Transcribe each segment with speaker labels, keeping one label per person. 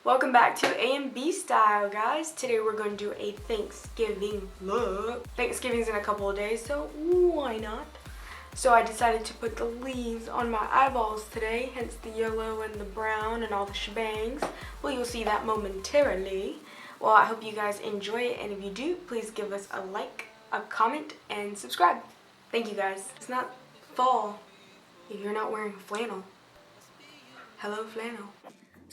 Speaker 1: Welcome back to A&B Style, guys. Today we're going to do a Thanksgiving look. Thanksgiving's in a couple of days, so why not? So I decided to put the leaves on my eyeballs today, hence the yellow and the brown and all the shebangs. Well, you'll see that momentarily. Well, I hope you guys enjoy it, and if you do, please give us a like, a comment, and subscribe. Thank you, guys. It's not fall if you're not wearing flannel. Hello, flannel.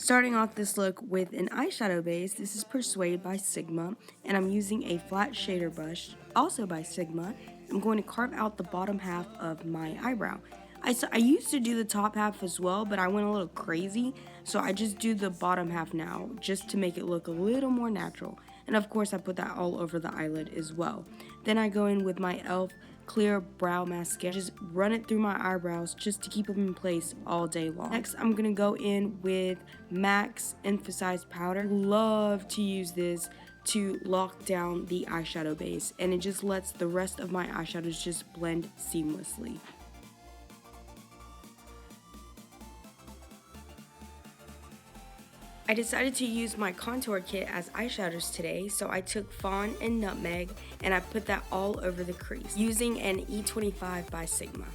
Speaker 1: Starting off this look with an eyeshadow base, this is Persuade by Sigma, and I'm using a flat shader brush, also by Sigma. I'm going to carve out the bottom half of my eyebrow. I used to do the top half as well, but I went a little crazy, so I just do the bottom half now, just to make it look a little more natural. And of course, I put that all over the eyelid as well. Then I go in with my e.l.f. Clear Brow Mascara, just run it through my eyebrows just to keep them in place all day long. Next, I'm gonna go in with MAC's Emphasized Powder. Love to use this to lock down the eyeshadow base, and it just lets the rest of my eyeshadows just blend seamlessly. I decided to use my contour kit as eyeshadows today, so I took Fawn and Nutmeg and I put that all over the crease using an E25 by Sigma.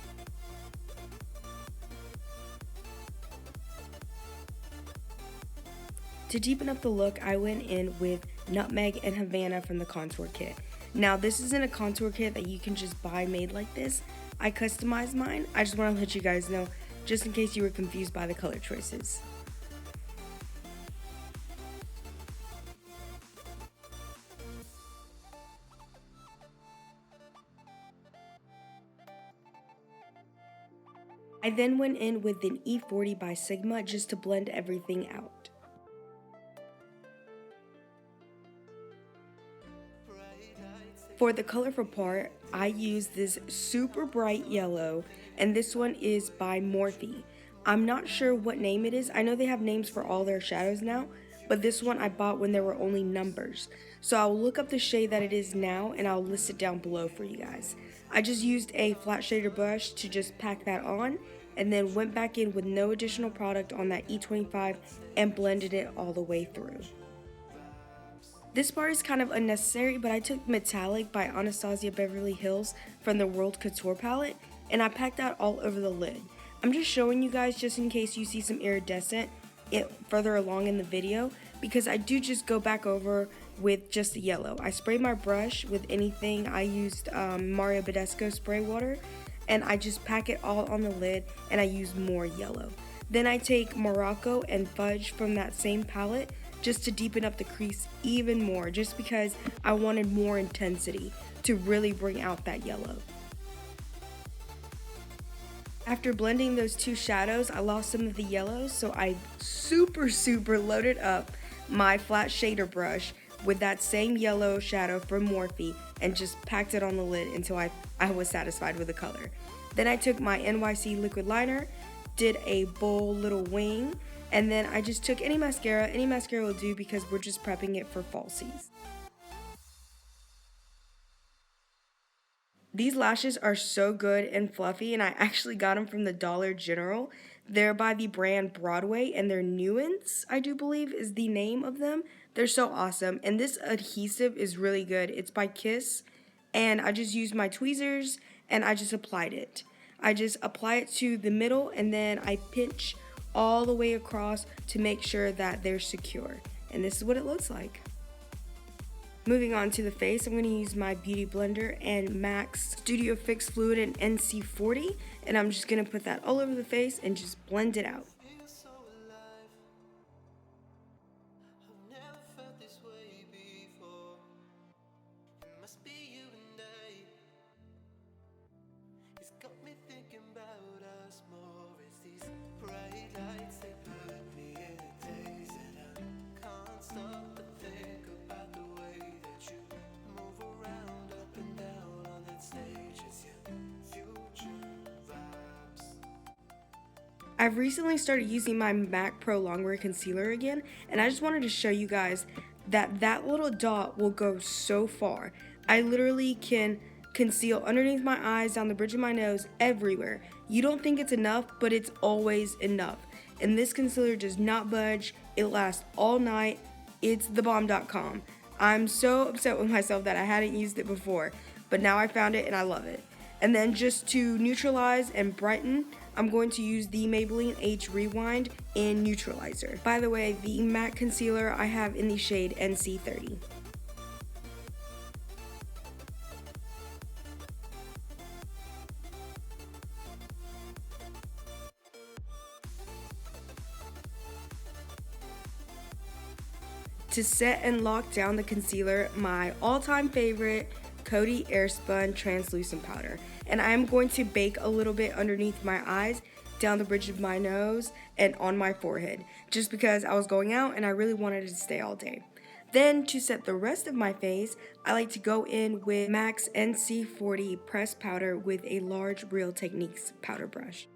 Speaker 1: To deepen up the look, I went in with Nutmeg and Havana from the contour kit. Now, this isn't a contour kit that you can just buy made like this. I customized mine. I just want to let you guys know, just in case you were confused by the color choices. I then went in with an E40 by Sigma just to blend everything out. For the colorful part, I used this super bright yellow, and this one is by Morphe. I'm not sure what name it is. I know they have names for all their shadows now, but this one I bought when there were only numbers. So I'll look up the shade that it is now, and I'll list it down below for you guys. I just used a flat shader brush to just pack that on, and then went back in with no additional product on that E25 and blended it all the way through. This part is kind of unnecessary, but I took Metallic by Anastasia Beverly Hills from the World Couture palette, and I packed that all over the lid. I'm just showing you guys just in case you see some iridescent further along in the video, because I do just go back over with just the yellow. I sprayed my brush with anything. I used Mario Badescu spray water, and I just pack it all on the lid, and I use more yellow. Then I take Morocco and Fudge from that same palette just to deepen up the crease even more, just because I wanted more intensity to really bring out that yellow. After blending those two shadows, I lost some of the yellow, so I super loaded up my flat shader brush with that same yellow shadow from Morphe and just packed it on the lid until I was satisfied with the color. Then I took my N.Y.C liquid liner, did a bold little wing, and then I just took any mascara. Any mascara will do because we're just prepping it for falsies. These lashes are so good and fluffy, and I actually got them from the Dollar General. They're by the brand Broadway, and they're Nuance, I do believe, is the name of them. They're so awesome, and this adhesive is really good. It's by Kiss, and I just used my tweezers, and I just applied it. I just apply it to the middle, and then I pinch all the way across to make sure that they're secure. And this is what it looks like. Moving on to the face, I'm going to use my Beauty Blender and MAC's Studio Fix Fluid in NC40, and I'm just going to put that all over the face and just blend it out. I've recently started using my MAC Pro Longwear Concealer again, and I just wanted to show you guys that that little dot will go so far. I literally can conceal underneath my eyes, down the bridge of my nose, everywhere. You don't think it's enough, but it's always enough. and this concealer does not budge. It lasts all night. It's thebomb.com. I'm so upset with myself that I hadn't used it before, but now I found it and I love it. And then just to neutralize and brighten, I'm going to use the Maybelline H Rewind in Neutralizer. By the way, the matte concealer I have in the shade NC30. To set and lock down the concealer, my all-time favorite, Coty Airspun Translucent Powder. And I'm going to bake a little bit underneath my eyes, down the bridge of my nose, and on my forehead, just because I was going out and I really wanted it to stay all day. Then to set the rest of my face, I like to go in with MAC's NC40 pressed powder with a large Real Techniques powder brush.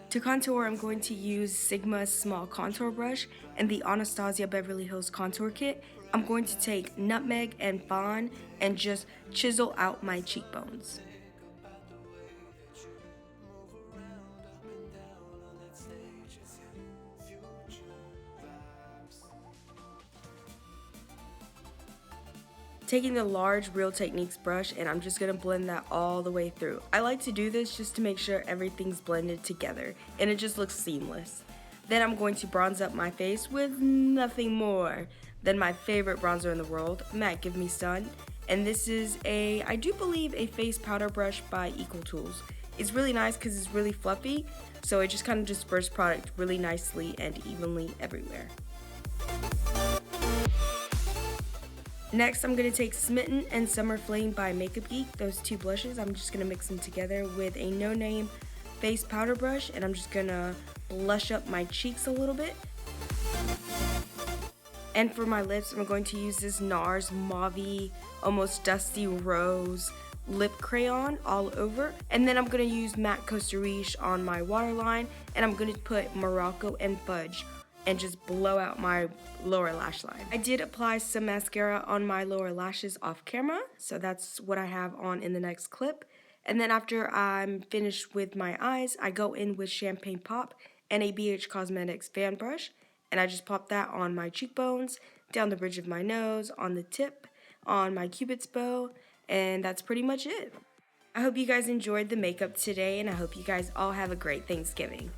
Speaker 1: To contour, I'm going to use Sigma's small contour brush and the Anastasia Beverly Hills contour kit. I'm going to take Nutmeg and Fawn and just chisel out my cheekbones. Taking the large Real Techniques brush, and I'm just going to blend that all the way through. I like to do this just to make sure everything's blended together and it just looks seamless. Then I'm going to bronze up my face with nothing more than my favorite bronzer in the world, MAC Give Me Sun. And this is I do believe, a face powder brush by Equal Tools. It's really nice because it's really fluffy, so it just kind of disperses product really nicely and evenly everywhere. Next, I'm going to take Smitten and Summer Flame by Makeup Geek, those two blushes. I'm just going to mix them together with a No Name face powder brush, and I'm just going to blush up my cheeks a little bit. And for my lips, I'm going to use this NARS Mauve, almost dusty rose lip crayon all over. And then I'm going to use matte Costa Riche on my waterline, and I'm going to put Morocco and Fudge and just blow out my lower lash line. I did apply some mascara on my lower lashes off camera, so that's what I have on in the next clip. And then after I'm finished with my eyes, I go in with Champagne Pop and a BH Cosmetics fan brush, and I just pop that on my cheekbones, down the bridge of my nose, on the tip, on my cupid's bow, and that's pretty much it. I hope you guys enjoyed the makeup today, and I hope you guys all have a great Thanksgiving.